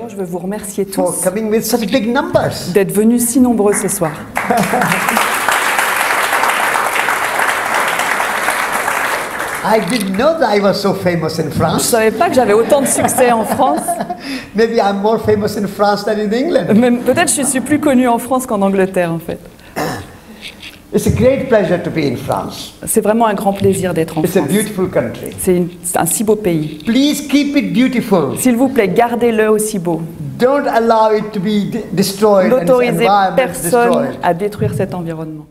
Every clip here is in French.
Je veux vous remercier tous for coming with such big numbers. d'être venus si nombreux ce soir. I didn't know that I was so famous in Je ne France. savais pas que j'avais autant de succès en France. Maybe I'm more famous in France than in England. Même peut-être je suis plus connue en France qu'en Angleterre en fait. It's a great pleasure to be in France. C'est vraiment un grand plaisir d'être en It's a France. beautiful country. C'est un si beau pays. Please keep it beautiful. S'il vous plaît, gardez-le aussi beau. Don't allow it to be destroyed and its N'autorisez environment personne destroyed. à détruire cet environnement.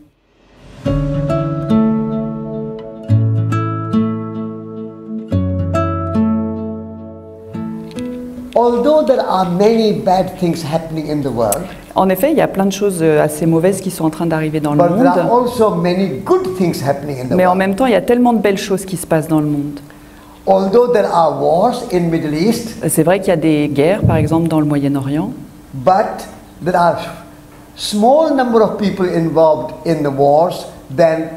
Although there are many bad things happening in the world, En effet, il y a plein de choses assez mauvaises qui sont en train d'arriver dans le but there are monde. also many good things happening in the Mais en world. même temps, il y a tellement de belles choses qui se passent dans le monde. Although there are wars in Middle East, C'est vrai qu'il y a des guerres, par exemple, dans le Moyen-Orient. but there are small number of people involved in the wars than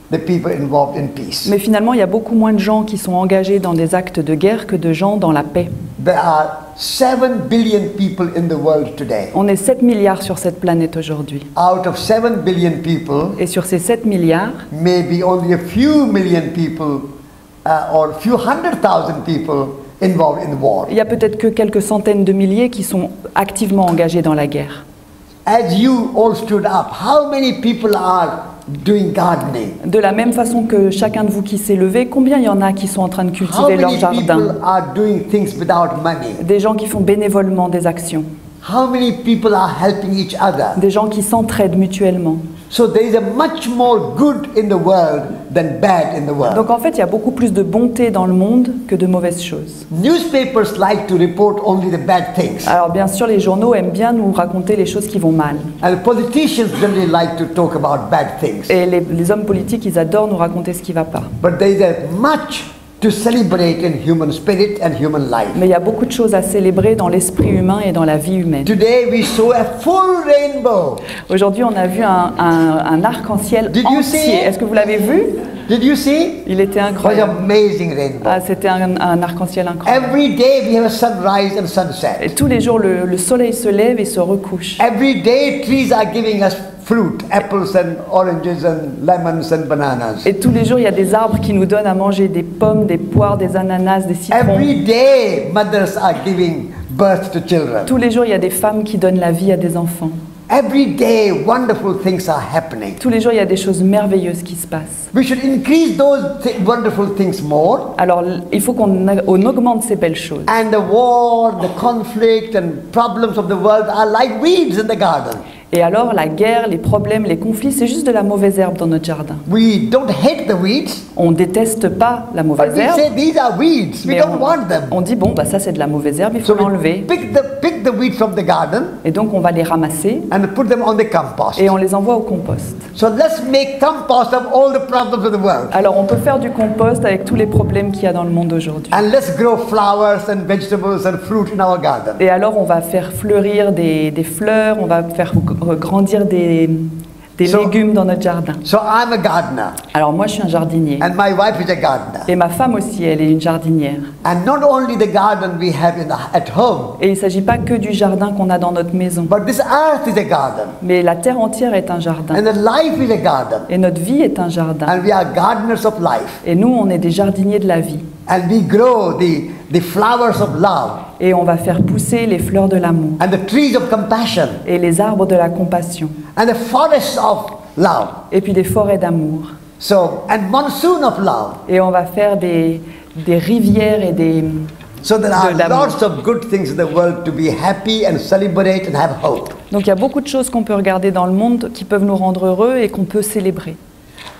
the people involved in peace. Mais finalement, il y a beaucoup moins de gens qui sont engagés dans des actes de guerre que de gens dans la paix. There are 7 billion people in the world today. On est 7 milliards sur cette planète aujourd'hui. Out of 7 billion people, Et sur ces 7 milliards, maybe only a few million people or a few 100,000 people involved in the war. il y a peut-être que quelques centaines de milliers qui sont activement engagés dans la guerre. As you all stood up, how many people are doing gardening? De la même façon que chacun de vous qui s'est levé, combien il y en a qui sont en train de How cultiver leur many jardin? people are doing things without money? Des gens qui font bénévolement des actions. How many people are helping each other? Des gens qui s'entraident mutuellement. So there is a much more good in the world than bad in the world. Donc en fait, il y a beaucoup plus de bonté dans le monde que de mauvaises choses. Newspapers like to report only the bad things. Alors bien sûr, les journaux aiment bien nous raconter les choses qui vont mal. And politicians generally like to talk about bad things. Et les hommes politiques, ils adorent nous raconter ce qui ne va pas. But there is a much to celebrate in human spirit and human life. Mais il y a beaucoup de choses à célébrer dans l'esprit humain et dans la vie humaine. Today we saw a full rainbow. Aujourd'hui, on a vu un arc-en-ciel Did you see entier. it? Est-ce que vous l'avez vu? Did you see? Il était It was an incroyable. amazing rainbow. Ah, c'était un arc-en-ciel incroyable. Every day we have a sunrise and sunset. Et tous les jours, le soleil se lève et se recouche. Every day trees are giving us fruit, apples and oranges and lemons and bananas. Et tous les jours, il y a des arbres qui nous donnent à manger des pommes, des poires, des ananas, des citrons. Every day mothers are giving birth to children. Tous les jours, il y a des femmes qui donnent la vie à des enfants. Every day wonderful things are happening. Tous les jours, il y a des choses merveilleuses qui se passent. We should increase those wonderful things more. Alors, il faut qu'on augmente ces belles choses. And the war, the conflict and problems of the world are like weeds in the garden. Et alors, la guerre, les problèmes, les conflits, c'est juste de la mauvaise herbe dans notre jardin. We don't hate the weeds, On déteste pas la but mauvaise we herbe, say these are weeds. We mais don't want them. on dit, bon, bah, ça c'est de la mauvaise herbe, il faut So we l'enlever. pick the weeds from the garden Et donc, on va les ramasser and put them on the compost. et on les envoie au compost. So let's make compost of all the problems of the world. Alors, on peut faire du compost avec tous les problèmes qu'il y a dans le monde aujourd'hui. And let's grow flowers and vegetables and fruit in our garden. Et alors, on va faire fleurir des fleurs, on va faire grandir des légumes dans notre jardin. So I'm a gardener Alors, moi, je suis un jardinier. and my wife is a gardener. Et ma femme aussi, elle est une jardinière. And not only the garden we have at home, Et il ne s'agit pas que du jardin qu'on a dans notre maison. but this earth is a garden. Mais la terre entière est un jardin. And the life is a garden. Et notre vie est un jardin. And we are gardeners of life. Et nous, on est des jardiniers de la vie. And we grow the flowers of love Et on va faire pousser les fleurs de l'amour and the trees of compassion et les arbres de la compassion and the forests of love. et puis des forêts d'amour. So, and monsoon of love. Et on va faire des rivières et des... So there are d'amour. lots of good things in the world to be happy and celebrate and have hope. Donc il y a beaucoup de choses qu'on peut regarder dans le monde qui peuvent nous rendre heureux et qu'on peut célébrer.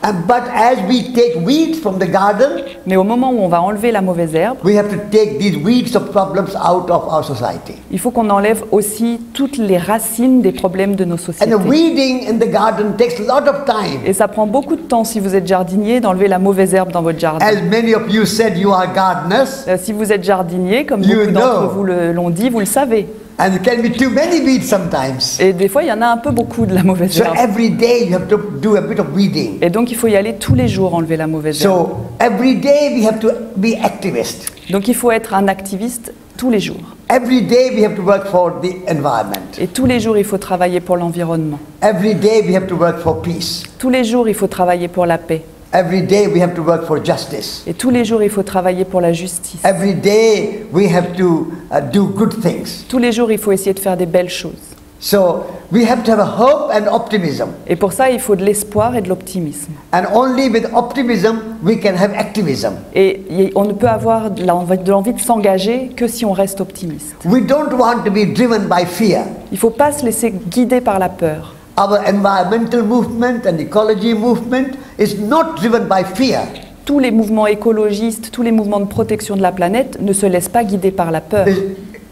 But as we take weeds from the garden, Mais au moment où on va enlever la mauvaise herbe, we have to take these weeds of problems out of our society. il faut qu'on enlève aussi toutes les racines des problèmes de nos And sociétés. the weeding in the garden takes a lot of time. Et ça prend beaucoup de temps si vous êtes jardinier d'enlever la mauvaise herbe dans votre jardin. As many of you said, you are gardeners, Si vous êtes jardinier, comme You beaucoup d'entre know. vous l'ont dit, vous le savez. and it can be too many weeds sometimes. Et des fois, il y en a un peu beaucoup de la mauvaise So herbe. every day you have to do a bit of weeding. Et donc, il faut y aller tous les jours enlever la mauvaise herbe. So every day we have to be activists. Donc, il faut être un activiste tous les jours. Every day we have to work for the environment. Et tous les jours, il faut travailler pour l'environnement. Every day we have to work for peace. Tous les jours, il faut travailler pour la paix. Every day we have to work for justice. Et tous les jours, il faut travailler pour la justice. Every day we have to do good things. Tous les jours, il faut essayer de faire des belles choses. So we have to have a hope and optimism. Et pour ça, il faut de l'espoir et de l'optimisme. And only with optimism we can have activism. Et on ne peut avoir de l'envie de s'engager que si on reste optimiste. We don't want to be driven by fear. Il ne faut pas se laisser guider par la peur. Our environmental movement and ecology movement is not driven by fear. Tous les mouvements écologistes, tous les mouvements de protection de la planète ne se laissent pas guider par la peur.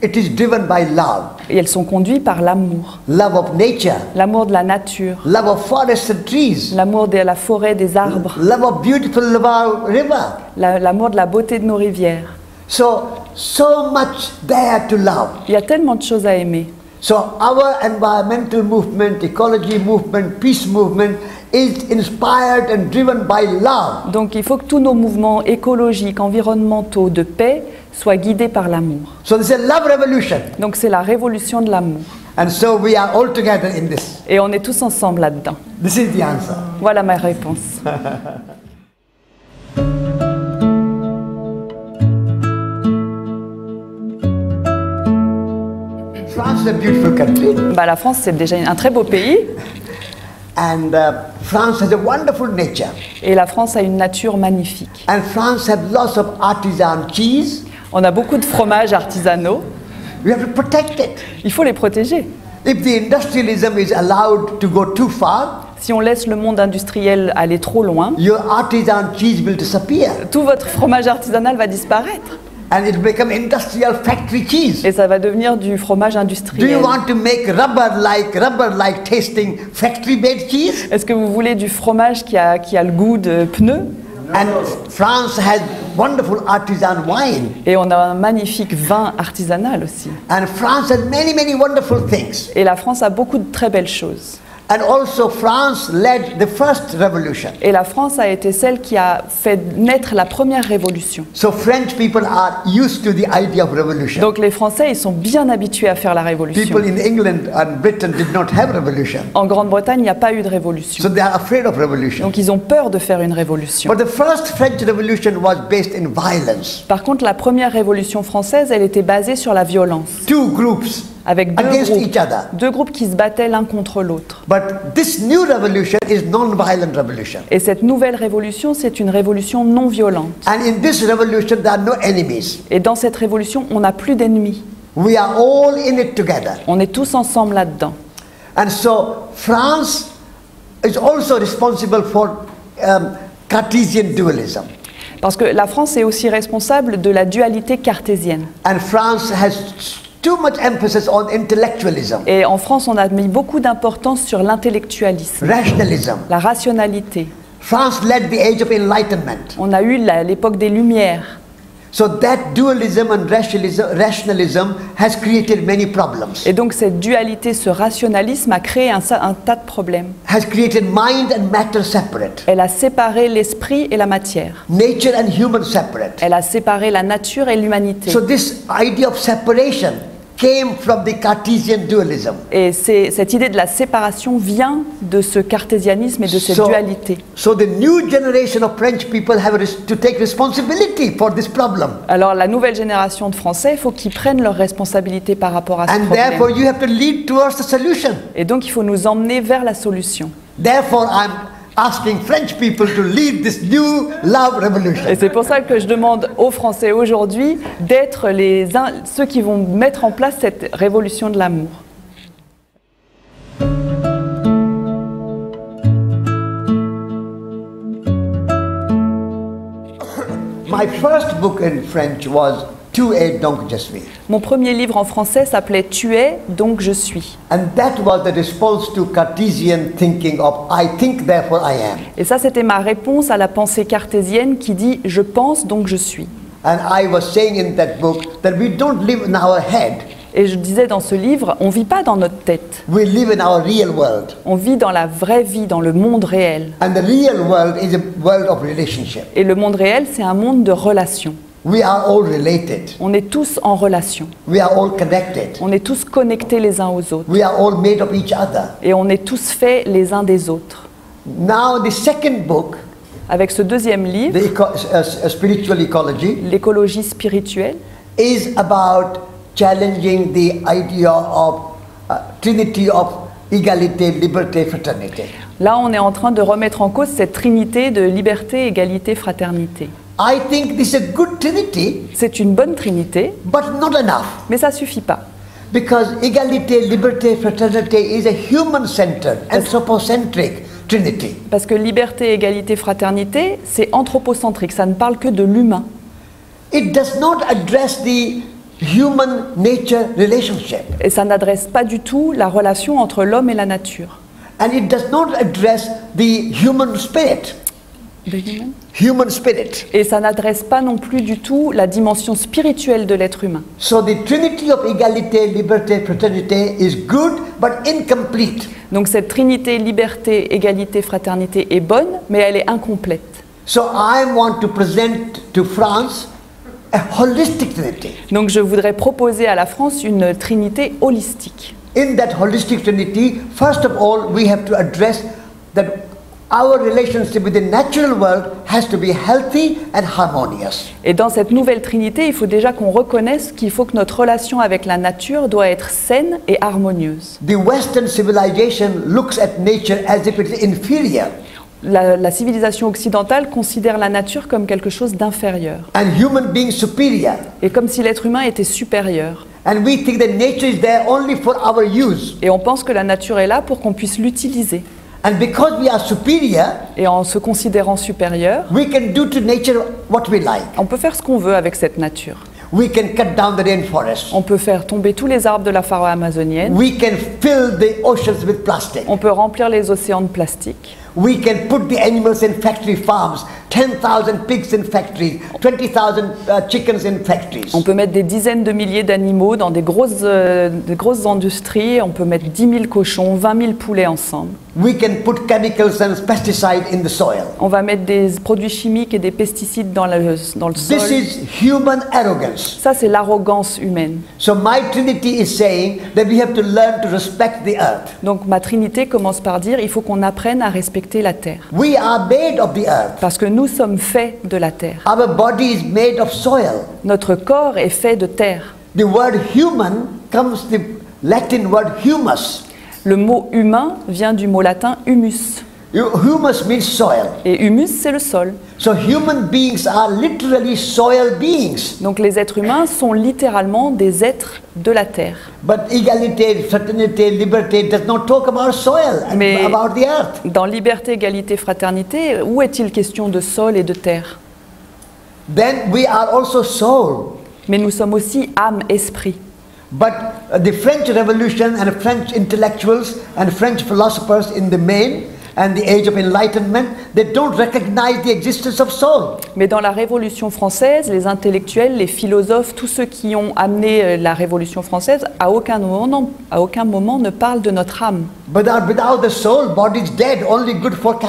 It is driven by love. Et elles sont conduites par l'amour. Love of nature. L'amour de la nature, Love of forests and trees. l'amour de la forêt, des arbres, Love of beautiful river. l'amour de la beauté de nos rivières. So much there to love. Il y a tellement de choses à aimer. So our environmental movement, ecology movement, peace movement is inspired and driven by love. Donc il faut que tous nos mouvements écologiques, environnementaux, de paix soient guidés par l'amour. So this is a love revolution. Donc c'est la révolution de l'amour. And so we are all together in this. Et on est tous ensemble là-dedans. This is the answer. Voilà ma réponse. France is a beautiful country. Bah, la France, c'est déjà un très beau pays. And France has a wonderful nature. Et la France a une nature magnifique. And France has lots of artisan cheese. On a beaucoup de fromages artisanaux. We have to protect it. Il faut les protéger. If the industrialism is allowed to go too far, Si on laisse le monde industriel aller trop loin, your artisan cheese will disappear. tout votre fromage artisanal va disparaître. And it will become industrial factory cheese. Et ça va devenir du fromage Do you industriel. want to make rubber-like tasting factory-made cheese? Est-ce que vous voulez du fromage qui a le goût de pneus? And France has wonderful artisan wine. Et on a un magnifique vin artisanal aussi. And France has many, many wonderful things. Et la France a beaucoup de très belles choses. And also France led the first revolution. Et la France a été celle qui a fait naître la première révolution. So French people are used to the idea of revolution. Donc les Français, ils sont bien habitués à faire la révolution. People in England and Britain did not have revolution. En Grande-Bretagne, il n'y a pas eu de révolution. So they are afraid of revolution. Donc ils ont peur de faire une révolution. But the first French revolution was based in violence. Par contre, la première révolution française, elle était basée sur la violence, Two groups avec against each other. deux groupes qui se battaient l'un contre l'autre. But this new revolution is non-violent revolution. Et cette nouvelle révolution, c'est une révolution non violente. And in this revolution there are no enemies. Et dans cette révolution, on n'a plus d'ennemis. We are all in it together. On est tous ensemble là-dedans. And so France is also responsible for Cartesian dualism. Parce que la France est aussi responsable de la dualité cartésienne. And France has too much emphasis on intellectualism, Et en France, on a mis beaucoup d'importance sur l'intellectualisme, rationalism. la rationalité. France led the age of enlightenment. On a eu l'époque des Lumières. So that dualism and rationalism has created many problems. Et donc cette dualité, ce rationalisme a créé un tas de problèmes. Has created mind and matter separate. Elle a séparé l'esprit et la matière. Nature and human separate. Elle a séparé la nature et l'humanité. So this idea of separation came from the Cartesian dualism. Et cette idée de la séparation vient de ce cartésianisme et de cette dualité. So the new generation of French people have to take responsibility for this problem. Alors la nouvelle génération de Français, il faut qu'ils prennent leurs responsabilités par rapport à ce And problème. therefore you have to lead towards the solution. Et donc il faut nous emmener vers la solution. Therefore I'm asking French people to lead this new love revolution. Et c'est pour ça que je demande aux Français aujourd'hui d'être ceux qui vont mettre en place cette révolution de l'amour. My first book in French was Tu es donc je suis. Mon premier livre en français s'appelait Tu es donc je suis. And that was the response to Cartesian thinking of I think therefore I am. Et ça c'était ma réponse à la pensée cartésienne qui dit je pense donc je suis. And I was saying in that book that we don't live in our head. Et je disais dans ce livre, on ne vit pas dans notre tête. We live in our real world. On vit dans la vraie vie, dans le monde réel. And the real world is a world of relationship. Et le monde réel, c'est un monde de relations. We are all related. On est tous en relation. We are all connected. On est tous connectés les uns aux autres. We are all made of each other. Et on est tous faits les uns des autres. Now the second book, Avec ce deuxième livre, Spiritual Ecology, l'écologie spirituelle, is about challenging the idea of Trinity of égalité, liberté, fraternité. là on est en train de remettre en cause cette trinité de liberté, égalité, fraternité. I think this is a good Trinity, C'est une bonne trinité, but not enough. mais ça ne suffit pas. Because égalité, liberté, fraternité is a human-centered, anthropocentric Trinity. Parce que liberté, égalité, fraternité, c'est anthropocentrique, ça ne parle que de l'humain. It does not address the human-nature relationship. Et ça n'adresse pas du tout la relation entre l'homme et la nature. And it does not address the human spirit. Human spirit. Et ça n'adresse pas non plus du tout la dimension spirituelle de l'être humain. So the Trinity of égalité, liberté, fraternité is good but incomplete. Donc cette trinité, liberté, égalité, fraternité est bonne, mais elle est incomplète. So I want to present to France a holistic Trinity. Donc je voudrais proposer à la France une trinité holistique. In that holistic Trinity, first of all, we have to address that our relationship with the natural world has to be healthy and harmonious. Et dans cette nouvelle trinité, il faut déjà qu'on reconnaisse qu'il faut que notre relation avec la nature doit être saine et harmonieuse. The Western civilization looks at nature as if it is inferior. La civilisation occidentale considère la nature comme quelque chose d'inférieur. And human beings superior. Et comme si l'être humain était supérieur. And we think that nature is there only for our use. Et on pense que la nature est là pour qu'on puisse l'utiliser. And because we are superior, Et en se considérant supérieur, we can do to nature what we like. on peut faire ce qu'on veut avec cette nature. We can cut down the rainforest. On peut faire tomber tous les arbres de la forêt amazonienne. We can fill the oceans with plastic. On peut remplir les océans de plastique. We can put the animals in factory farms, 10,000 pigs in factories, 20,000 chickens in factories. On peut mettre des dizaines de milliers d'animaux dans des grosses industries. On peut mettre 10 000 cochons, 20 000 poulets ensemble. We can put chemicals and pesticides in the soil. On va mettre des produits chimiques et des pesticides dans le sol. This is human arrogance. Ça, c'est l'arrogance humaine. So my Trinity is saying that we have to learn to respect the earth. Donc ma Trinité commence par dire il faut qu'on apprenne à respecter la terre. We are made of the earth. Parce que nous sommes faits de la terre. Our body is made of soil. Notre corps est fait de terre. The word human comes the Latin word humus. Le mot humain vient du mot latin humus. Humus means soil. Et humus, c'est le sol. So human beings are literally soil beings. Donc les êtres humains sont littéralement des êtres de la terre. But égalité, fraternité, liberté does not talk about soil and Mais about the earth. dans liberté, égalité, fraternité, où est-il question de sol et de terre? Then we are also soul. Mais nous sommes aussi âme, esprit. But the French Revolution and French intellectuals and French philosophers in the main and the age of enlightenment, they don't recognize the existence of soul. Mais dans la Révolution française, les intellectuels, les philosophes, tous ceux qui ont amené la Révolution française, à aucun moment ne parlent de notre âme. But without the soul, body is dead, only good for the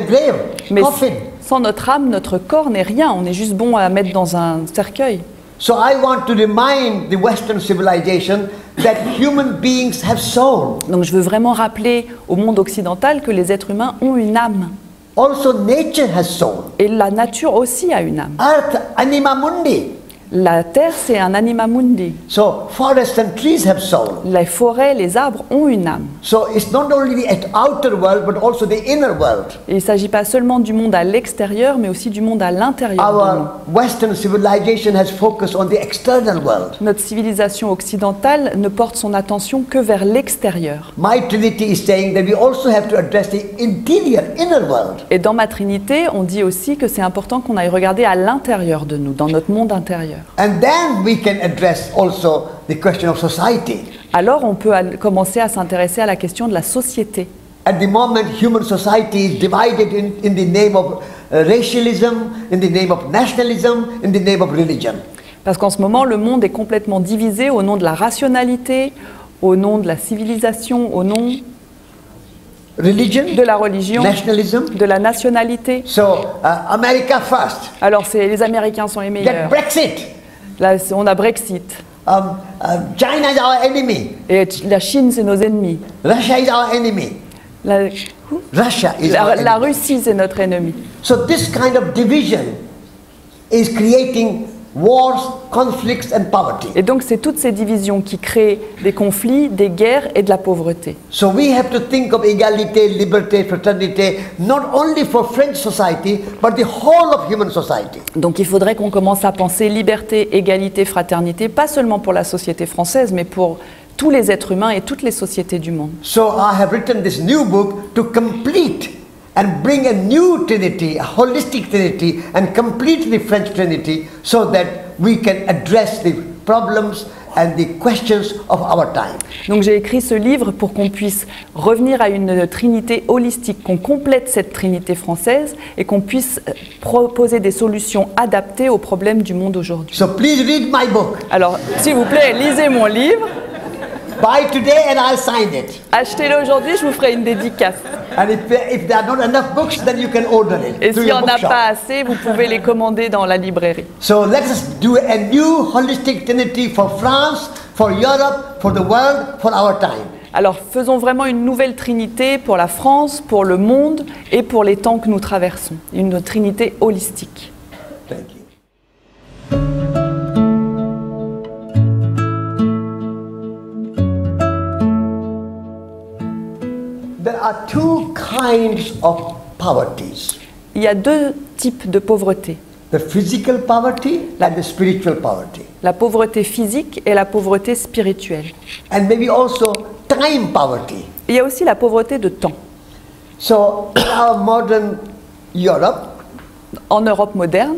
grave, Mais coffin. sans notre âme, notre corps n'est rien. On est juste bon à mettre dans un cercueil. So I want to remind the Western civilization that human beings have soul. Donc je veux vraiment rappeler au monde occidental que les êtres humains ont une âme. Also nature has soul. Et la nature aussi a une âme. Earth anima mundi. La terre, c'est un anima mundi. So forests and trees have soul. Les forêts, les arbres ont une âme. So it's not only the outer world but also the inner world. Et il ne s'agit pas seulement du monde à l'extérieur, mais aussi du monde à l'intérieur de nous. Our Western civilization has focused on the external world. Notre civilisation occidentale ne porte son attention que vers l'extérieur. My Trinity is saying that we also have to address the interior, inner world. Et dans ma Trinité, on dit aussi que c'est important qu'on aille regarder à l'intérieur de nous, dans notre monde intérieur. And then we can address also the question of society. Alors on peut commencer à s'intéresser à la question de la société. At the moment, human society is divided in the name of racialism, in the name of nationalism, in the name of religion. Parce qu'en ce moment, le monde est complètement divisé au nom de la rationalité, au nom de la civilisation, au nom Religion, de la religion, nationalism. de la nationalité. So, America first. Alors les Américains sont les Get meilleurs. Brexit. Là, on a Brexit. China is our enemy. Et la Chine, c'est nos ennemis. Russia is our enemy. La, Russia is our enemy. la Russie, c'est notre ennemi. So this kind of division is creating wars, conflicts and poverty. Et donc, c'est toutes ces divisions qui créent des conflits, des guerres et de la pauvreté. So we have to think of égalité, liberté, fraternité, not only for French society, but the whole of human society. Donc, il faudrait qu'on commence à penser liberté, égalité, fraternité, pas seulement pour la société française, mais pour tous les êtres humains et toutes les sociétés du monde. So I have written this new book to complete and bring a new Trinity, a holistic Trinity, and complete the French Trinity so that we can address the problems and the questions of our time. Donc j'ai écrit ce livre pour qu'on puisse revenir à une trinité holistique, qu'on complète cette trinité française et qu'on puisse proposer des solutions adaptées aux problèmes du monde aujourd'hui. So please read my book. Alors, s'il vous plaît, lisez mon livre, Buy today and I'll sign it. achetez-le aujourd'hui, je vous ferai une dédicace. And if there are not enough books, then you can order it Et through s'il n'y your en a bookshop. pas assez, vous pouvez les commander dans la librairie. So let us do a new holistic Trinity for France, for Europe, for the world, for our time. Alors faisons vraiment une nouvelle trinité pour la France, pour le monde et pour les temps que nous traversons. Une trinité holistique. Thank you. There are two kinds of poverties. Il y a deux types de pauvreté. The physical poverty and the spiritual poverty. La pauvreté physique et la pauvreté spirituelle. And maybe also time poverty. Il y a aussi la pauvreté de temps. So in our modern Europe, En Europe moderne,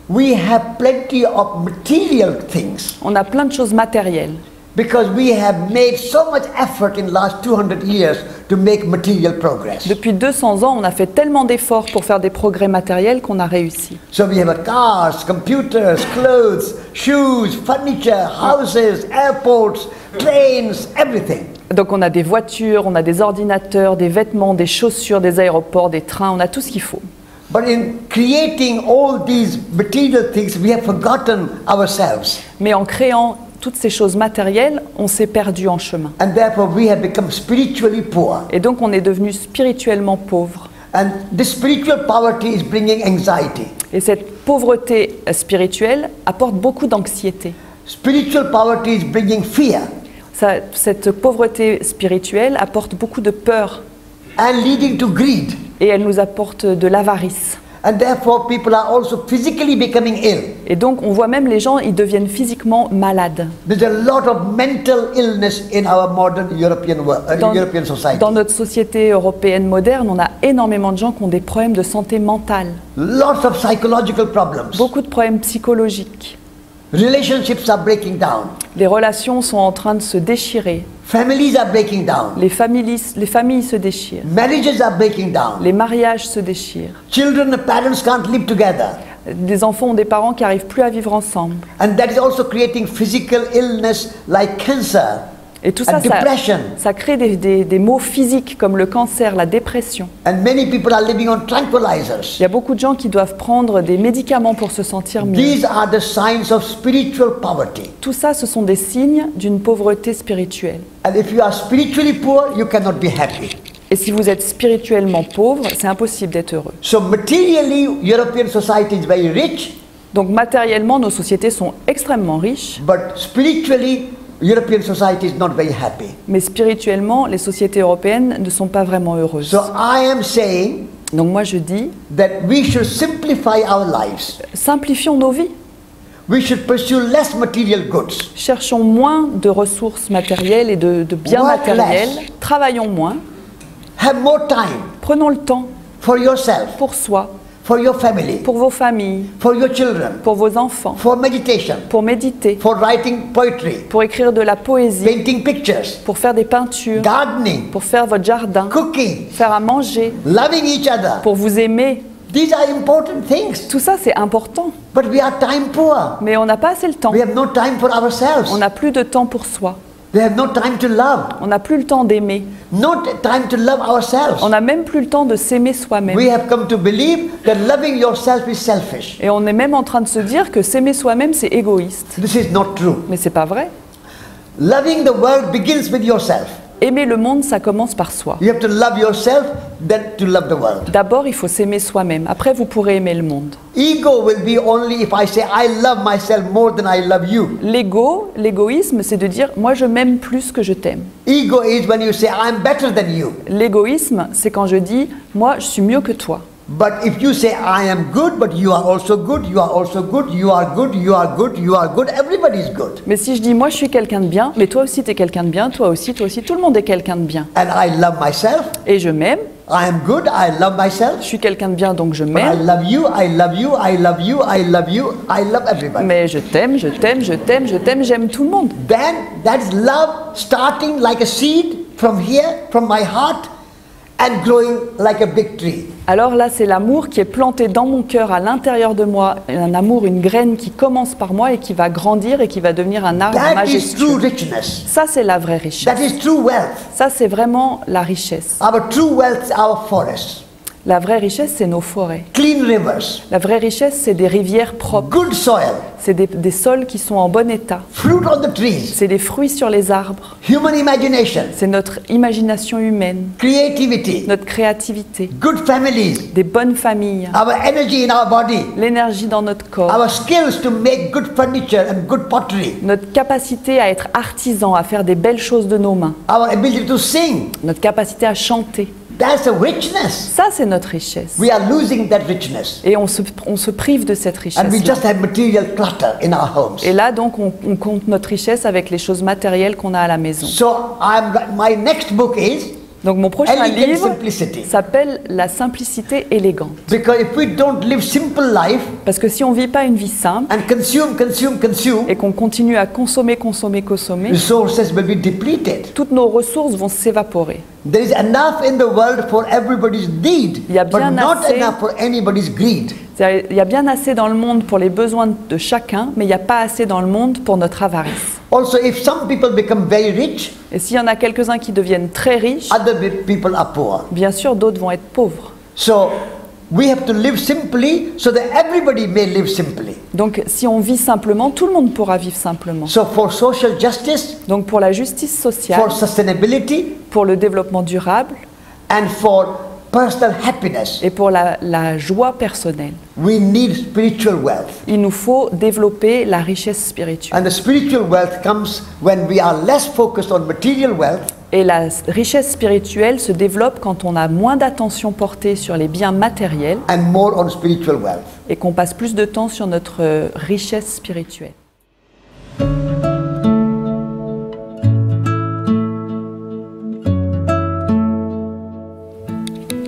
we have plenty of material things on a plein de choses matérielles. because we have made so much effort in the last 200 years to make material progress. Depuis 200 ans, on a fait tellement d'efforts pour faire des progrès matériels qu'on a réussi. So we have cars, computers, clothes, shoes, furniture, houses, airports, trains, everything. Donc on a des voitures, on a des ordinateurs, des vêtements, des chaussures, des aéroports, des trains, on a tout ce qu'il faut. But in creating all these material things, we have forgotten ourselves. Mais en créant toutes ces choses matérielles, on s'est perdu en chemin. And therefore we have become spiritually poor. Et donc on est devenu spirituellement pauvre. And this spiritual poverty is bringing anxiety. Et cette pauvreté spirituelle apporte beaucoup d'anxiété. Spiritual poverty is bringing fear Cette pauvreté spirituelle apporte beaucoup de peur and leading to greed. et elle nous apporte de l'avarice. And therefore people are also physically becoming ill. Et donc on voit même les gens, ils deviennent physiquement malades. There's a lot of mental illness in our modern European society. Dans notre société européenne moderne, on a énormément de gens qui ont des problèmes de santé mentale, Lots of psychological problems. beaucoup de problèmes psychologiques. Relationships are breaking down. Les relations sont en train de se déchirer. Families are breaking down. Les familles se déchirent. Marriages are breaking down. Les mariages se déchirent. Children and parents can't live together. Des enfants ont des parents qui n'arrivent plus à vivre ensemble. And that is also creating physical illness like cancer. Et tout and ça, depression. ça crée des maux physiques comme le cancer, la dépression. And many people are living on tranquilizers. Il y a beaucoup de gens qui doivent prendre des médicaments pour se sentir mieux. These are the signs of spiritual poverty. Tout ça, ce sont des signes d'une pauvreté spirituelle. And if you are spiritually poor, you cannot be happy. Et si vous êtes spirituellement pauvre, c'est impossible d'être heureux. So materially, European society is very rich, Donc matériellement, nos sociétés sont extrêmement riches, but spiritually, European society is not very happy. mais spirituellement, les sociétés européennes ne sont pas vraiment heureuses. So I am saying Donc moi je dis, that we should simplify our lives. simplifions nos vies. We should pursue less material goods. Cherchons moins de ressources matérielles et de biens Work matériels. less. Travaillons moins. Have more time Prenons le temps for yourself, pour soi, for your family, pour vos familles, for your children, pour vos enfants, for meditation, pour méditer, for writing poetry, pour écrire de la poésie, painting pictures, pour faire des peintures, gardening, pour faire votre jardin, cooking, faire à manger, loving each other. pour vous aimer. These are important things. Tout ça, c'est important. But we are time poor. Mais on n'a pas assez le temps. We have no time for ourselves. On n'a plus de temps pour soi. We have no time to love. On n'a plus le temps d'aimer. No time to love ourselves. On n'a même plus le temps de s'aimer soi-même. We have come to believe that loving yourself is selfish. Et on est même en train de se dire que s'aimer soi-même, c'est égoïste. This is not true. Mais c'est pas vrai. Loving the world begins with yourself. Aimer le monde, ça commence par soi. You have to love yourself, then to love the world. D'abord, il faut s'aimer soi-même. Après, vous pourrez aimer le monde. Ego will be only if I say I love myself more than I love you. L'égoïsme, c'est de dire moi je m'aime plus que je t'aime. Ego is when you say I'm better than you. L'égoïsme, c'est quand je dis moi je suis mieux que toi. But if you say I am good, but you are also good, you are also good, you are good, you are good, you are good, everybody is good. Mais si je dis moi je suis quelqu'un de bien, mais toi aussi tu es quelqu'un de bien, toi aussi, tout le monde est quelqu'un de bien. And I love myself, Et je m'aime, I am good, I love myself. je suis quelqu'un de bien donc je But I m'aime. love you, I love you, I love you, I love you, I love everybody. Mais je t'aime, je t'aime, je t'aime, je t'aime, j'aime tout le monde. Then that is love starting like a seed from here, from my heart, and growing like a big tree. Alors là, c'est l'amour qui est planté dans mon cœur, à l'intérieur de moi. Un amour, une graine qui commence par moi et qui va grandir et qui va devenir un arbre That is majestueux. true richness. Ça, c'est la vraie richesse. That is true wealth. Ça, c'est vraiment la richesse. Our true wealth is our forests, La vraie richesse, c'est nos forêts. clean rivers, La vraie richesse, c'est des rivières propres. good soil, C'est des sols qui sont en bon état. fruit on the trees, C'est des fruits sur les arbres. human imagination, C'est notre imagination humaine, creativity, notre créativité, good families, des bonnes familles, our energy in our body, l'énergie dans notre corps, our skills to make good furniture and good pottery, notre capacité à être artisan, à faire des belles choses de nos mains, our ability to sing. notre capacité à chanter. That's a richness. Ça, c'est notre richesse. We are losing that richness. Et on se prive de cette richesse. And we just have material clutter in our homes. Et là, donc, on compte notre richesse avec les choses matérielles qu'on a à la maison. So my next book is Donc, mon prochain Elegant livre Simplicity. s'appelle La simplicité élégante. Because if we don't live simple life Parce que si on ne vit pas une vie simple and consume, et qu'on continue à consommer, resources will be depleted. toutes nos ressources vont s'évaporer. There is enough in the world for everybody's need, Il y a but bien not assez. enough for anybody's greed. C'est-à-dire, il y a bien assez dans le monde pour les besoins de chacun, mais il n'y a pas assez dans le monde pour notre avarice. Also, if some people become very rich, Et s'il y en a quelques-uns qui deviennent très riches, other people are poor. bien sûr, d'autres vont être pauvres. So we have to live simply so that everybody may live simply. Donc, si on vit simplement, tout le monde pourra vivre simplement. So for social justice, Donc, pour la justice sociale, for sustainability, pour le développement durable and for personal happiness, et pour la joie personnelle, we need spiritual wealth. il nous faut développer la richesse spirituelle. And the spiritual wealth comes when we are less focused on material wealth Et la richesse spirituelle se développe quand on a moins d'attention portée sur les biens matériels and more on spiritual wealth. et qu'on passe plus de temps sur notre richesse spirituelle.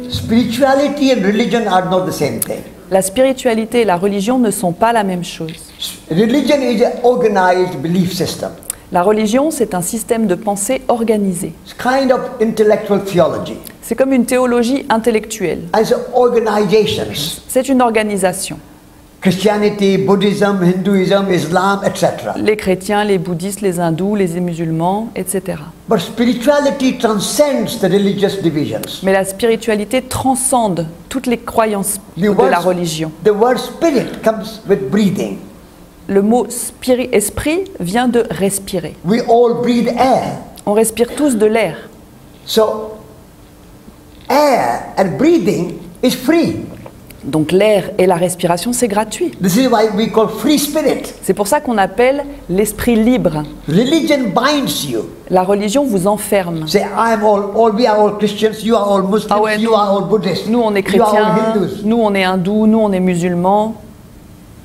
Spirituality and religion are not the same thing. La spiritualité et la religion ne sont pas la même chose. Religion is an organized belief system. La religion, c'est un système de pensée organisé. It's kind of intellectual theology. C'est comme une théologie intellectuelle. As organizations, C'est une organisation. Christianity, Buddhism, Hinduism, Islam, etc. Les chrétiens, les bouddhistes, les hindous, les musulmans, etc. But spirituality transcends the religious divisions. Mais la spiritualité transcende toutes les croyances The de word, la religion. the word spirit comes with breathing. Le mot esprit vient de respirer. We all breathe air. On respire tous de l'air. So, air and breathing is free. Donc l'air et la respiration, c'est gratuit. This is why we call free spirit. C'est pour ça qu'on appelle l'esprit libre. Religion binds you. La religion vous enferme. Say, we are all Christians, you are all Muslims, Ah ouais, you are all Buddhists, Nous, on est you are all chrétiens, Hindus. nous, on est hindous, nous, on est musulmans.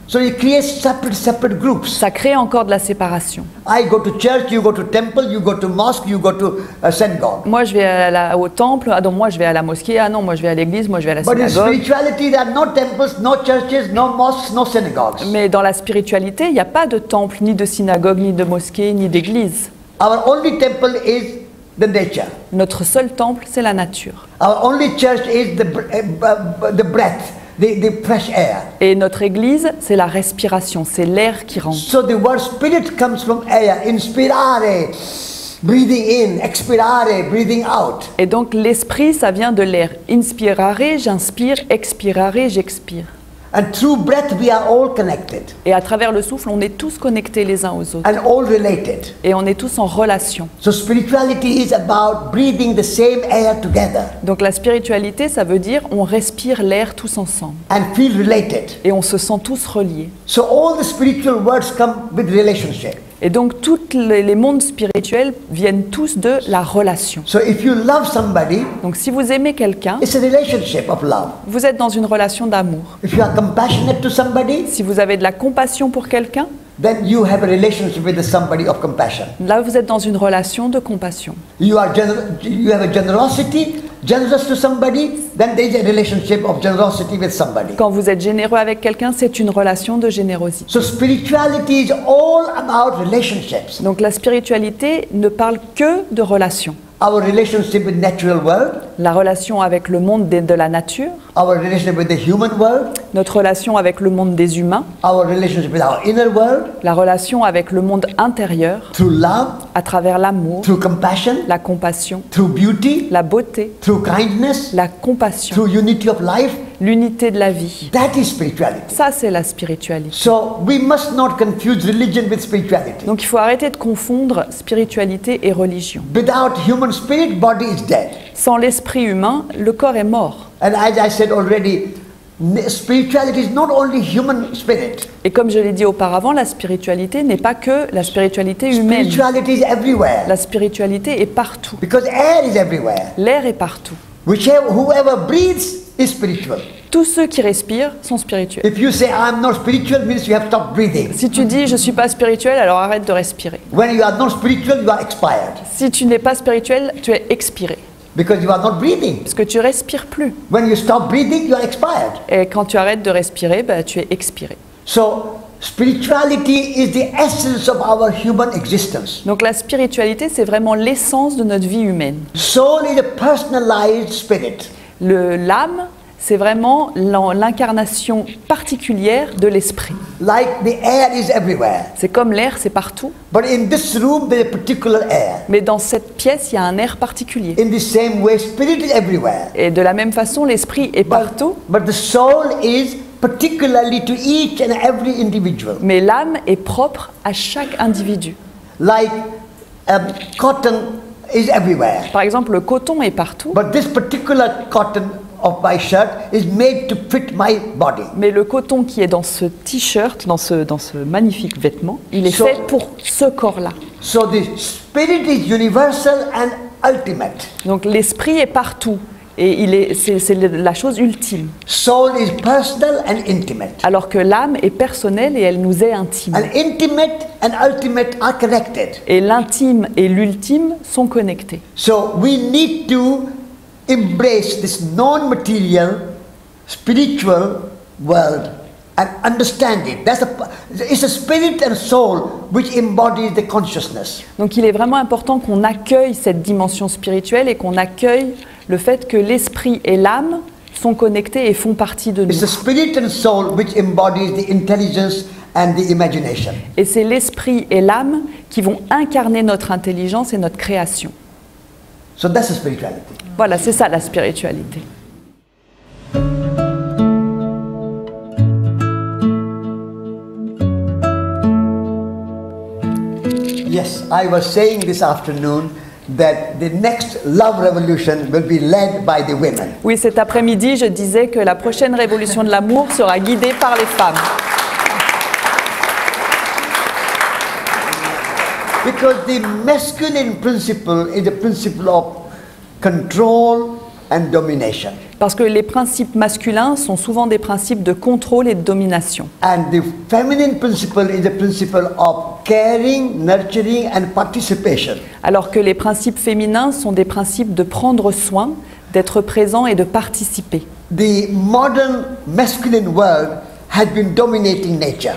So you create separate groups. Ça crée encore de la séparation. I go to church, you go to temple, you go to mosque, you go to synagogue. Moi, je vais au temple. Ah non, moi, je vais à la mosquée. Ah non, moi, je vais à l'église. Moi, je vais à la But in synagogue. spirituality, there are no temples, no churches, no mosques, no synagogues. Mais dans la spiritualité, il n'y a pas de temple, ni de synagogue, ni de mosquée, ni d'église. Our only temple is the nature. Notre seul temple, c'est la nature. Our only church is the breath, the fresh air. Et notre église, c'est la respiration, c'est l'air qui rentre. So the word spirit comes from air, inspirare, breathing in, expirare, breathing out. Et donc l'esprit, ça vient de l'air. Inspirare, j'inspire, expirare, j'expire. And through breath we are all connected Et à travers le souffle, on est tous connectés les uns aux autres. and all related. Et on est tous en relation. So spirituality is about breathing the same air together Donc la spiritualité, ça veut dire on respire l'air tous ensemble. and feel related. Et on se sent tous reliés. So all the spiritual words come with relationship. Et donc tous les mondes spirituels viennent tous de la relation. So if you love somebody, Donc si vous aimez quelqu'un, it's a relationship of love. vous êtes dans une relation d'amour. If you are compassionate to somebody, Si vous avez de la compassion pour quelqu'un, then you have a relationship with somebody of compassion. là vous êtes dans une relation de compassion. You have a generosity, generous to somebody, then there is a relationship of generosity with somebody. Quand vous êtes généreux avec quelqu'un, c'est une relation de générosité. So spirituality is all about relationships. Donc la spiritualité ne parle que de relations. Our relationship with natural world, La relation avec le monde de la nature, our relationship with the human world, notre relation avec le monde des humains, our relationship with our inner world, la relation avec le monde intérieur, through love, à travers l'amour, through compassion, la compassion, through beauty, la beauté, through kindness, la compassion, through unity of life. l'unité de la vie. That is spirituality. Ça, c'est la spiritualité. So we must not confuse religion with spirituality. Donc il faut arrêter de confondre spiritualité et religion. Without human spirit, body is dead. Sans l'esprit humain, le corps est mort. And as I said already, spirituality is not only human spirit. Et comme je l'ai dit auparavant, la spiritualité n'est pas que la spiritualité humaine. Spirituality is everywhere. La spiritualité est partout. Because air is everywhere. L'air est partout. Whoever breathes is spiritual. Tous ceux qui respirent sont spirituels. If you say I'm not spiritual, means you have stopped breathing. Si tu dis je suis pas spirituel, alors arrête de respirer. When you are not spiritual, you are expired. Si tu n'es pas spirituel, tu es expiré. Because you are not breathing. Parce que tu respires plus. When you stop breathing, you are expired. Et quand tu arrêtes de respirer, bah, tu es expiré. So, spirituality is the essence of our human existence. Donc la spiritualité, c'est vraiment l'essence de notre vie humaine. Soul is a personalized spirit. L'âme, c'est vraiment l'incarnation particulière de l'esprit. Like the air is everywhere. C'est comme l'air, c'est partout. But in this room, there is a particular air. Mais dans cette pièce, il y a un air particulier. In the same way, spirit is everywhere. Et de la même façon, l'esprit est partout. But the soul is particularly to each and every individual. Mais l'âme est propre à chaque individu. Like cotton is everywhere. Par exemple, le coton est partout. But this particular cotton of my shirt is made to fit my body. Mais le coton qui est dans ce t-shirt, dans ce magnifique vêtement, il est So- fait pour ce corps-là. So the spirit is universal and ultimate. Donc l'esprit est partout et c'est la chose ultime. Soul is personal and intimate. Alors que l'âme est personnelle et elle nous est intime. And intimate and ultimate are connected. Et l'intime et l'ultime sont connectés. So we need to embrace this non-material, spiritual world and understand it. It's a spirit and soul which embodies the consciousness. Donc il est vraiment important qu'on accueille cette dimension spirituelle et qu'on accueille le fait que l'esprit et l'âme sont connectés et font partie de nous. It's the spirit and soul which embodies the intelligence and the imagination. Et c'est l'esprit et l'âme qui vont incarner notre intelligence et notre création. So that's the spirituality. Voilà, c'est ça la spiritualité. Yes, I was saying this afternoon that the next love revolution will be led by the women. Oui, cet après-midi, je disais que la prochaine révolution de l'amour sera guidée par les femmes. Because the masculine principle is the principle of control and domination. Parce que les principes masculins sont souvent des principes de contrôle et de domination. And the feminine principle is the principle of caring, nurturing and participation. Alors que les principes féminins sont des principes de prendre soin, d'être présent et de participer. The modern masculine world has been dominating nature.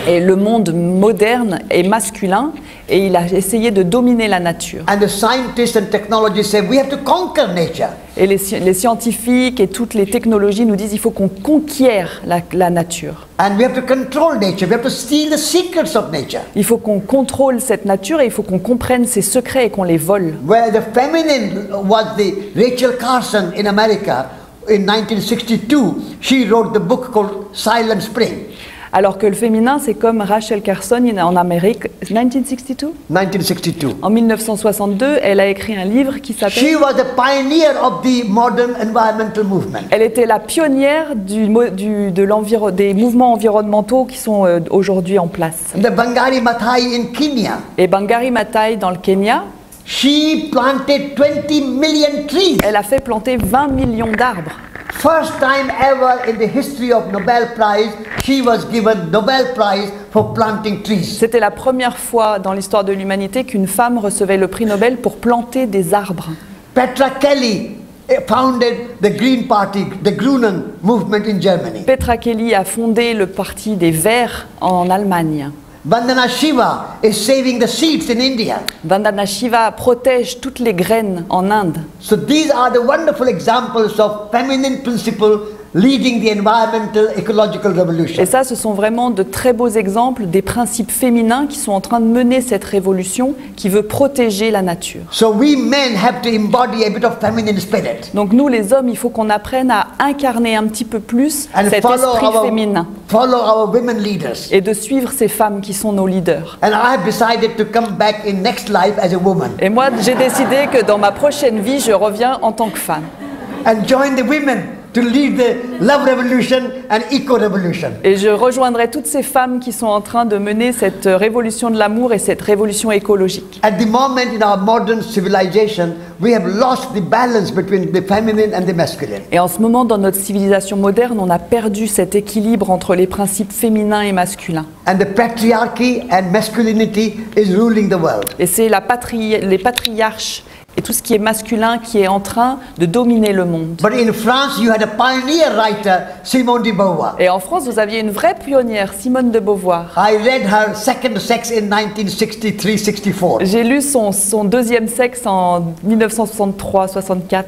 Et le monde moderne est masculin et il a essayé de dominer la nature. And the scientists and technologists say we have to conquer nature. Et les scientifiques et toutes les technologies nous disent qu'il faut qu'on conquiert la nature. And we have to control nature. We have to steal the secrets of nature. Il faut qu'on contrôle cette nature et il faut qu'on comprenne ses secrets et qu'on les vole. Where the feminine was the Rachel Carson in America in 1962, she wrote the book called Silent Spring. Alors que le féminin, c'est comme Rachel Carson en Amérique, 1962 1962. En 1962, elle a écrit un livre qui She s'appelle... was the pioneer of the modern environmental movement. Elle était la pionnière des mouvements environnementaux qui sont aujourd'hui en place. The Wangari Maathai in Kenya, Et Wangari Maathai, dans le Kenya, she planted 20 million trees. elle a fait planter 20 millions d'arbres. First time ever in the history of Nobel Prize, she was given Nobel Prize for planting trees. C'était la première fois dans l'histoire de l'humanité qu'une femme recevait le prix Nobel pour planter des arbres. Petra Kelly founded the Green Party, the Grünen movement in Germany. Petra Kelly a fondé le parti des Verts en Allemagne. Vandana Shiva is saving the seeds in India. Vandana Shiva protège toutes les graines en Inde. So these are the wonderful examples of feminine principle leading the environmental ecological revolution. Et ça, ce sont vraiment de très beaux exemples des principes féminins qui sont en train de mener cette révolution qui veut protéger la nature. So we men have to embody a bit of feminine spirit. Donc nous, les hommes, il faut qu'on apprenne à incarner un petit peu plus cet esprit féminin follow our women leaders. et de suivre ces femmes qui sont nos leaders. And I have decided to come back in next life as a woman Et moi, j'ai décidé que dans ma prochaine vie, je reviens en tant que femme. and join the women to lead the love revolution and eco-revolution. Et je rejoindrai toutes ces femmes qui sont en train de mener cette révolution de l'amour et cette révolution écologique. At the moment in our modern civilization, we have lost the balance between the feminine and the masculine. Et en ce moment, dans notre civilisation moderne, on a perdu cet équilibre entre les principes féminins et masculins. And the patriarchy and masculinity is ruling the world. Et c'est les patriarches et tout ce qui est masculin qui est en train de dominer le monde. But in France, you had a pioneer writer, Simone de Beauvoir. Et en France, vous aviez une vraie pionnière, Simone de Beauvoir. I read her Second Sex in 1963-64. J'ai lu son deuxième sexe en 1963-64.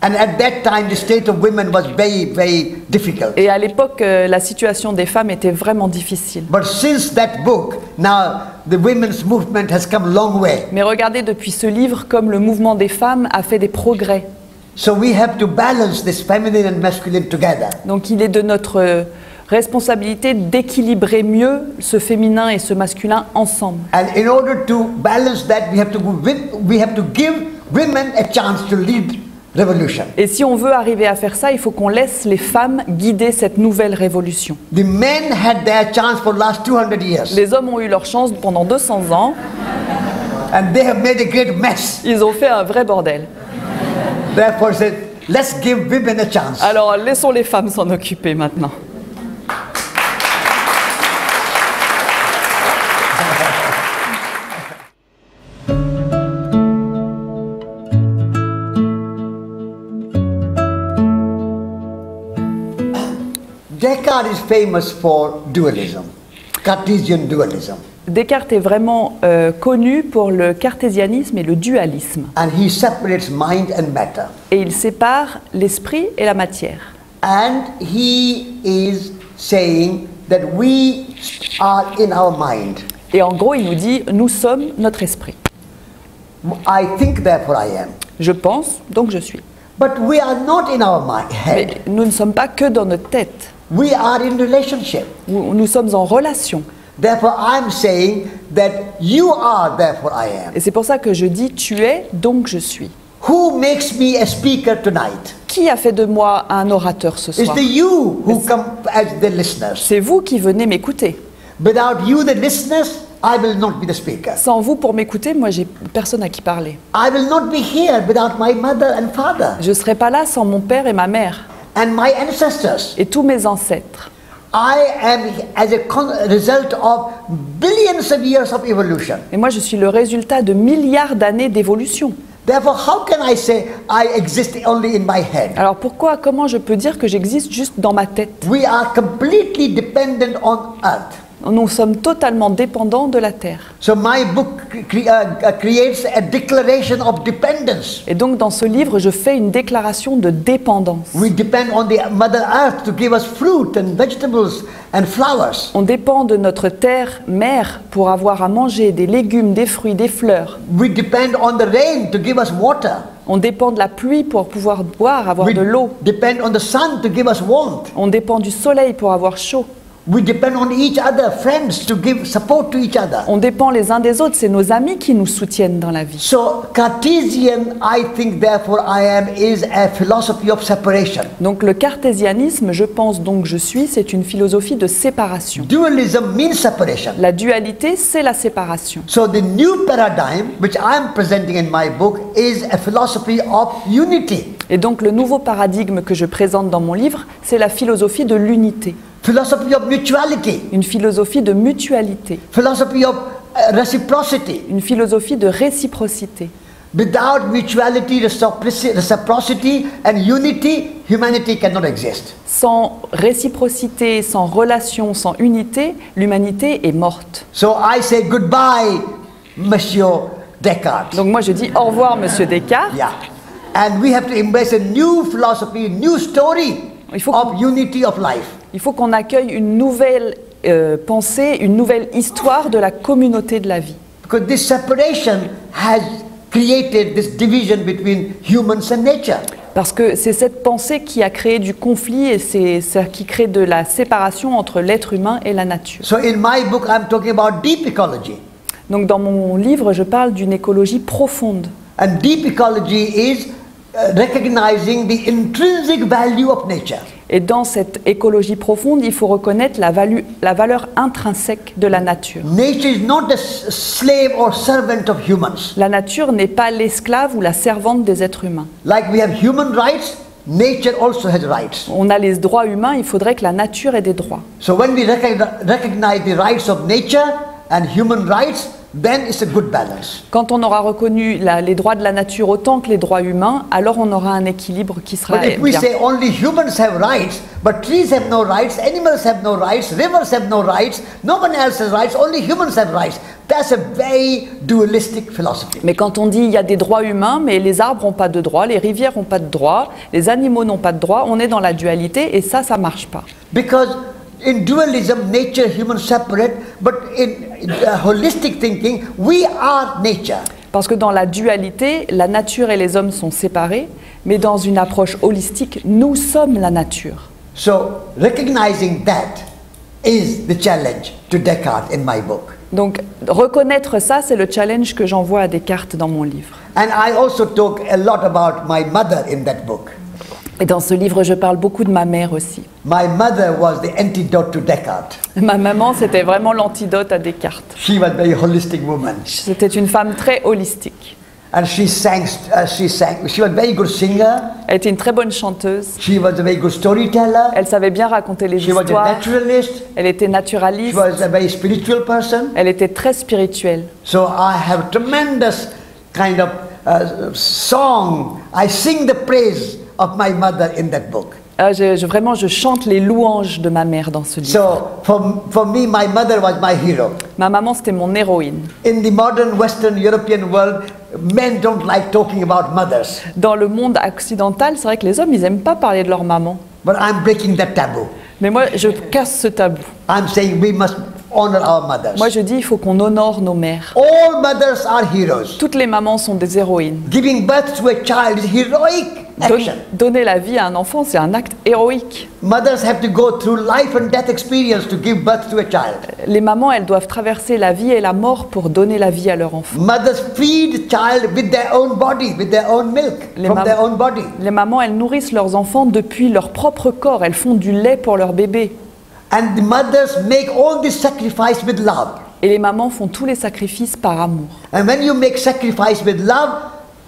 And at that time, the state of women was very, very difficult. Et à l'époque, la situation des femmes était vraiment difficile. But since that book, now the women's movement has come a long way. Mais regardez, depuis ce livre, comme le mouvement des femmes a fait des progrès. So we have to balance this feminine and masculine together. Donc il est de notre responsabilité d'équilibrer mieux ce féminin et ce masculin ensemble. And in order to balance that, we have to give women a chance to lead revolution. Et si on veut arriver à faire ça, il faut qu'on laisse les femmes guider cette nouvelle révolution. The men had their chance for the last 200 years. Les hommes ont eu leur chance pendant 200 ans. And they have made a great mess. Ils ont fait un vrai bordel. Therefore, said, let's give women a chance. Alors laissons les femmes s'en occuper maintenant. Descartes is famous for dualism, Cartesian dualism. Descartes est vraiment connu pour le cartésianisme et le dualisme. And he separates mind and matter. Et il sépare l'esprit et la matière. And he is saying that we are in our mind. Et en gros, il nous dit, nous sommes notre esprit. I think, therefore I am. Je pense, donc je suis. But we are not in our mind, Mais head. nous ne sommes pas que dans notre tête. We are in relationship. Nous sommes en relation. Therefore, I'm saying that you are, therefore I am. Et c'est pour ça que je dis, tu es, donc je suis. Who makes me a speaker tonight? Qui a fait de moi un orateur ce It's soir? the you who come as the listeners. C'est vous qui venez m'écouter. Without you, the listeners, I will not be the speaker. Sans vous pour m'écouter, moi j'ai personne à qui parler. I will not be here without my mother and father Je ne serais pas là sans mon père et ma mère and my ancestors. et tous mes ancêtres. I am as a result of billions of years of evolution. Et moi je suis le résultat de milliards d'années d'évolution. Therefore, how can I say I exist only in my head? Alors comment je peux dire que j'existe juste dans ma tête? We are completely dependent on earth. Nous sommes totalement dépendants de la terre. So my book creates a declaration of dependence. Et donc dans ce livre, je fais une déclaration de dépendance. We depend on the Mother Earth to give us fruit and vegetables and flowers. On dépend de notre terre mère pour avoir à manger des légumes, des fruits, des fleurs. We depend on the rain to give us water. On dépend de la pluie pour pouvoir boire, avoir We de l'eau. depend on the sun to give us warmth. On dépend du soleil pour avoir chaud. We depend on each other, friends, to give support to each other. On dépend les uns des autres, c'est nos amis qui nous soutiennent dans la vie. So Cartesian, I think, therefore I am, is a philosophy of separation. Donc le cartésianisme, je pense donc je suis, c'est une philosophie de séparation. Dualism means separation. La dualité, c'est la séparation. So the new paradigm, which I am presenting in my book, is a philosophy of unity. Et donc le nouveau paradigme que je présente dans mon livre, c'est la philosophie de l'unité. Philosophy of mutuality. Une philosophie de mutualité. Philosophy of reciprocity. Une philosophie de réciprocité. Without mutuality, reciprocity and unity, humanity cannot exist. Sans réciprocité, sans relation, sans unité, l'humanité est morte. So I say goodbye, Monsieur Descartes. Donc moi je dis au revoir Monsieur Descartes. Yeah. And we have to embrace a new philosophy, new story Il faut of unity of life. Il faut qu'on accueille une nouvelle pensée, une nouvelle histoire de la communauté de la vie. Because this separation has created this division between humans and nature. Parce que c'est cette pensée qui a créé du conflit et c'est ça qui crée de la séparation entre l'être humain et la nature. So in my book, I'm talking about deep ecology. Donc dans mon livre, je parle d'une écologie profonde. And deep ecology is recognizing the intrinsic value of nature. Et dans cette écologie profonde, il faut reconnaître la valeur intrinsèque de la nature. Nature is not a slave or servant of humans. La nature n'est pas l'esclave ou la servante des êtres humains. Like we have human rights, nature also has rights. On a les droits humains, il faudrait que la nature ait des droits. So when we recognize the rights of nature and human rights, then it's a good balance. Quand on aura reconnu les droits de la nature autant que les droits humains, alors on aura un équilibre qui sera But if we bien. say only humans have rights, but trees have no rights, animals have no rights, rivers have no rights, no one else has rights, only humans have rights, that's a very dualistic philosophy. Mais quand on dit il y a des droits humains, mais les arbres n'ont pas de droits, les rivières n'ont pas de droits, les animaux n'ont pas de droits, on est dans la dualité et ça marche pas. Because in dualism, nature, humans separate, but in holistic thinking, we are nature. Parce que dans la dualité, la nature et les hommes sont séparés, mais dans une approche holistique, nous sommes la nature. So recognizing that is the challenge to Descartes in my book. Donc reconnaître ça, c'est le challenge que j'envoie à Descartes dans mon livre. And I also talk a lot about my mother in that book. Et dans ce livre, je parle beaucoup de ma mère aussi. My mother was the antidote to Descartes. Ma maman, c'était vraiment l'antidote à Descartes. She was a very holistic woman. C'était une femme très holistique. And she sang. She was a very good singer. Elle était une très bonne chanteuse. She was a very good storyteller. Elle savait bien raconter les She was a histoires. naturalist. Elle était She naturaliste. was a very spiritual person. Elle était très spirituelle. So I have tremendous kind of song. I sing the praise of my mother in that book. Vraiment, je chante les louanges de ma mère dans ce livre. So for me, my mother was my hero. Ma maman, c'était mon héroïne. In the modern Western European world, men don't like talking about mothers. Dans le monde occidental, c'est vrai que les hommes, ils n'aiment pas parler de leur maman. But I'm breaking that taboo. Mais moi, je casse ce tabou. I'm saying we must honor our mothers. Moi, je dis il faut qu'on honore nos mères. All mothers are heroes. Toutes les mamans sont des héroïnes. Giving birth to a child is heroic action. Donner la vie à un enfant, c'est un acte héroïque. Mothers have to go through life and death experience to give birth to a child. Les mamans, elles doivent traverser la vie et la mort pour donner la vie à leur enfant. Mothers feed child with their own body, with their own milk, from their own body. Les mamans, elles nourrissent leurs enfants depuis leur propre corps. Elles font du lait pour leur bébé. And the mothers make all this sacrifice with love. Et les mamans font tous les sacrifices par amour. And when you make sacrifice with love,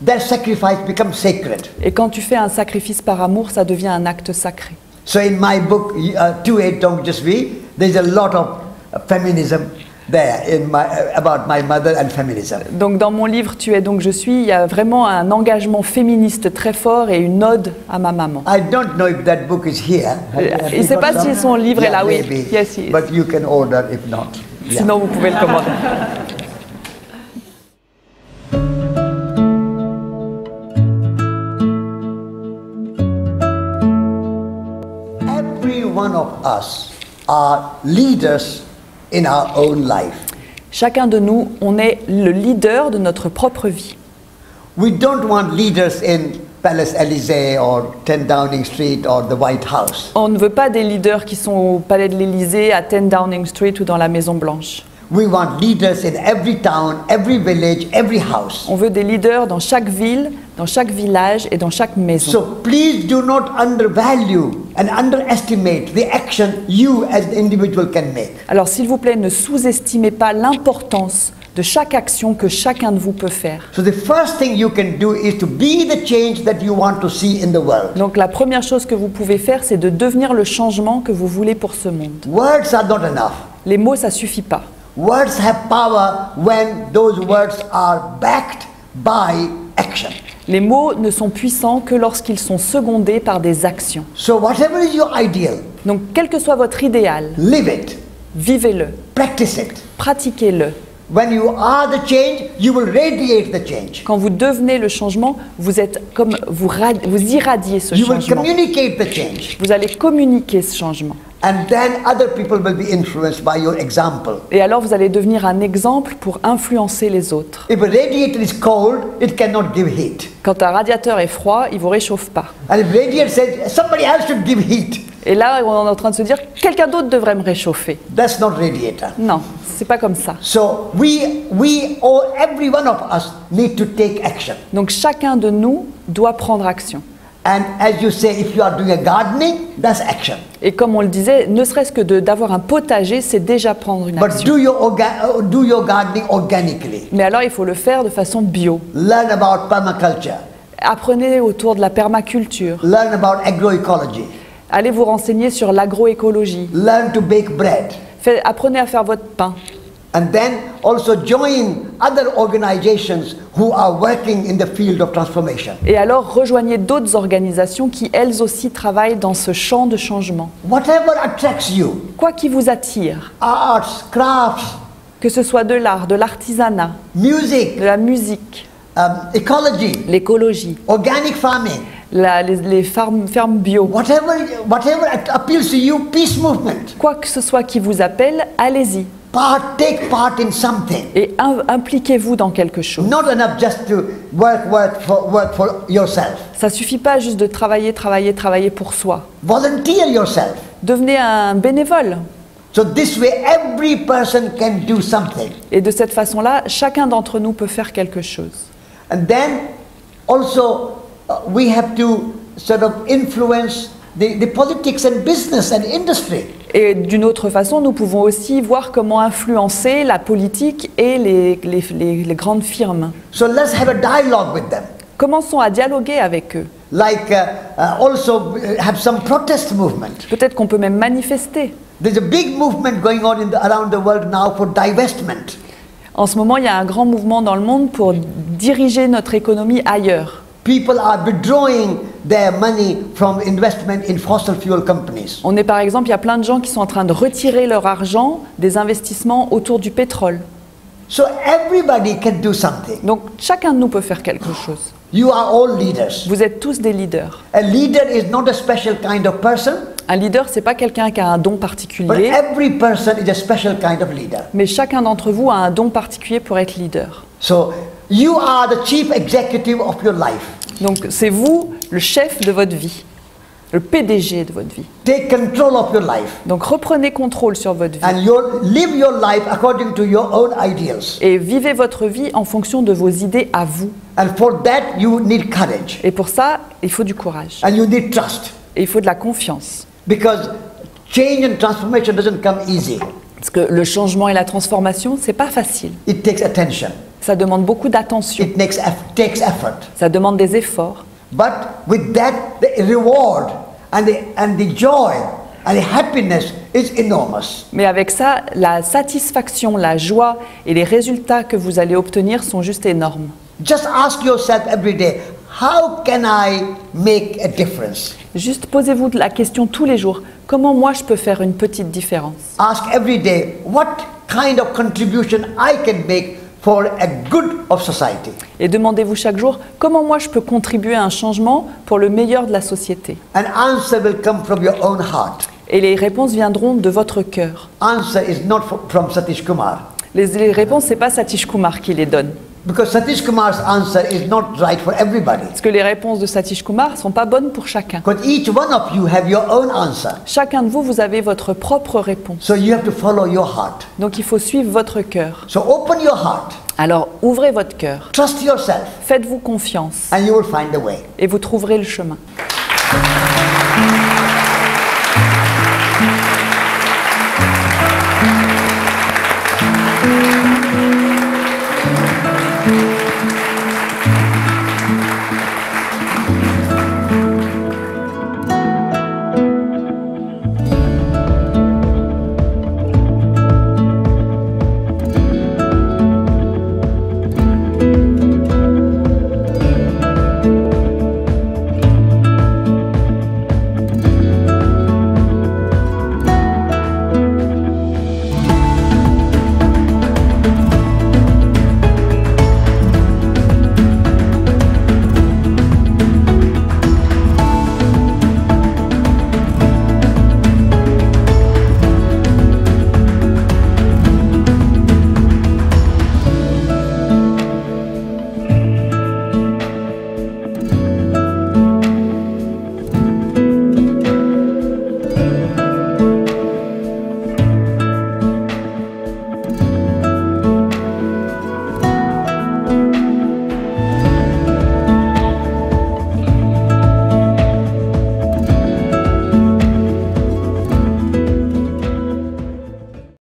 that sacrifice becomes sacred. Et quand tu fais un sacrifice par amour, ça devient un acte sacré. So in my book, 28 Dongjasvi, there's a lot of feminism there in about my mother and feminism. Donc dans mon livre Tu es donc je suis, il y a vraiment un engagement féministe très fort et une ode à ma maman. I don't know if that book is here. Je ne sais pas si son livre est là, oui. Maybe. Yes, he is. But you can order if not. Yeah. Sinon vous pouvez le commander. Every one of us are leaders in our own life. Chacun de nous, on est le leader de notre propre vie. We don't want leaders in Palace Élysée or 10 Downing Street or the White House. On ne veut pas des leaders qui sont au palais de l'Élysée, à 10 Downing Street ou dans la Maison Blanche. We want leaders in every town, every village, every house. On veut des leaders dans chaque ville, dans chaque village et dans chaque maison. So please do not undervalue and underestimate the action you as an individual can make. Alors s'il vous plaît, ne sous-estimez pas l'importance de chaque action que chacun de vous peut faire. So the first thing you can do is to be the change that you want to see in the world. Donc la première chose que vous pouvez faire, c'est de devenir le changement que vous voulez pour ce monde. Words are not enough. Les mots, ça suffit pas. Words have power when those words are backed by action. Les mots ne sont puissants que lorsqu'ils sont secondés par des actions. So whatever is your ideal, Donc quel que soit votre idéal, live it, vivez-le, practice it. pratiquez-le. When you are the change, you will radiate the change. Quand vous devenez le changement, vous êtes comme vous irradiez ce You will changement. communicate the change. Vous allez communiquer ce changement. And then other people will be influenced by your example. Et alors vous allez devenir un exemple pour influencer les autres. If a radiator is cold, it cannot give heat. Quand un radiateur est froid, il ne vous réchauffe pas. And if radiator says somebody else should give heat, Et là, on est en train de se dire, quelqu'un d'autre devrait me réchauffer. that's not radiator. Non, c'est pas comme ça. So every one of us need to take action. Donc chacun de nous doit prendre action. And as you say, if you are doing a gardening, that's action. Et comme on le disait, ne serait-ce que d'avoir un potager, c'est déjà prendre une But action. do your gardening organically. Mais alors, il faut le faire de façon bio. Learn about permaculture. Apprenez autour de la permaculture. Learn about agroecology. Allez vous renseigner sur l'agroécologie. Learn to bake bread. Apprenez à faire votre pain. And then also join other organizations who are working in the field of transformation. Et alors, rejoignez d'autres organisations qui, elles aussi, travaillent dans ce champ de changement. Whatever attracts you, Quoi qui vous attire, arts, crafts, que ce soit de l'art, de l'artisanat, music, de la musique, ecology, l'écologie, organic farming, les fermes bio, whatever appeals to you, peace movement. quoi que ce soit qui vous appelle, allez-y. Take part in something. Et impliquez-vous dans quelque chose. Not enough just to work for yourself. Ça suffit pas juste de travailler pour soi. Volunteer yourself. Devenez un bénévole. So this way every person can do something. Et de cette façon-là, chacun d'entre nous peut faire quelque chose. And then also we have to sort of influence the politics and business and industry. Et d'une autre façon, nous pouvons aussi voir comment influencer la politique et les grandes firmes. So let's have a dialogue with them. Commençons à dialoguer avec eux. Like also have some protest movement. Peut-être qu'on peut même manifester. There's a big movement going on around the world now for divestment. En ce moment, il y a un grand mouvement dans le monde pour diriger notre économie ailleurs. People are withdrawing their money from investment in fossil fuel companies. On est par exemple, il y a plein de gens qui sont en train de retirer leur argent des investissements autour du pétrole. So everybody can do something. Donc chacun de nous peut faire quelque chose. You are all leaders. Vous êtes tous des leaders. A leader is not a special kind of person, Un leader, c'est pas quelqu'un qui a un don but particulier, every person is a special kind of leader. mais chacun d'entre vous a un don particulier pour être leader. So you are the chief executive of your life. Donc c'est vous le chef de votre vie, le PDG de votre vie. Take control of your life Donc reprenez contrôle sur votre vie and live your life according to your own ideals. et vivez votre vie en fonction de vos idées à vous. And for that you need courage Et pour ça, il faut du courage and you need trust, et il faut de la confiance. because change and transformation doesn't come easy. Parce que le changement et la transformation, c'est pas facile. It takes attention. Ça demande beaucoup d'attention, It takes effort. ça demande des efforts. But with that, the reward and the joy and the happiness is enormous. Mais avec ça, la satisfaction, la joie et les résultats que vous allez obtenir sont juste énormes. Just ask yourself every day, how can I make a difference? Juste posez-vous la question tous les jours, comment moi je peux faire une petite différence? Ask every day, what kind of contribution I can make for a good of society? Et demandez-vous chaque jour, comment moi je peux contribuer à un changement pour le meilleur de la société? An answer will come from your own heart. Et les réponses viendront de votre cœur. Answer is not from Satish Kumar. Les réponses, c'est pas Satish Kumar qui les donne. Because Satish Kumar's answer is not right for everybody. Parce que les réponses de Satish Kumar ne sont pas bonnes pour chacun. Because each one of you have your own answer. Chacun de vous, vous avez votre propre réponse. So you have to follow your heart. Donc il faut suivre votre cœur. So open your heart, Alors ouvrez votre cœur, trust yourself, faites-vous confiance and you will find a way. et vous trouverez le chemin.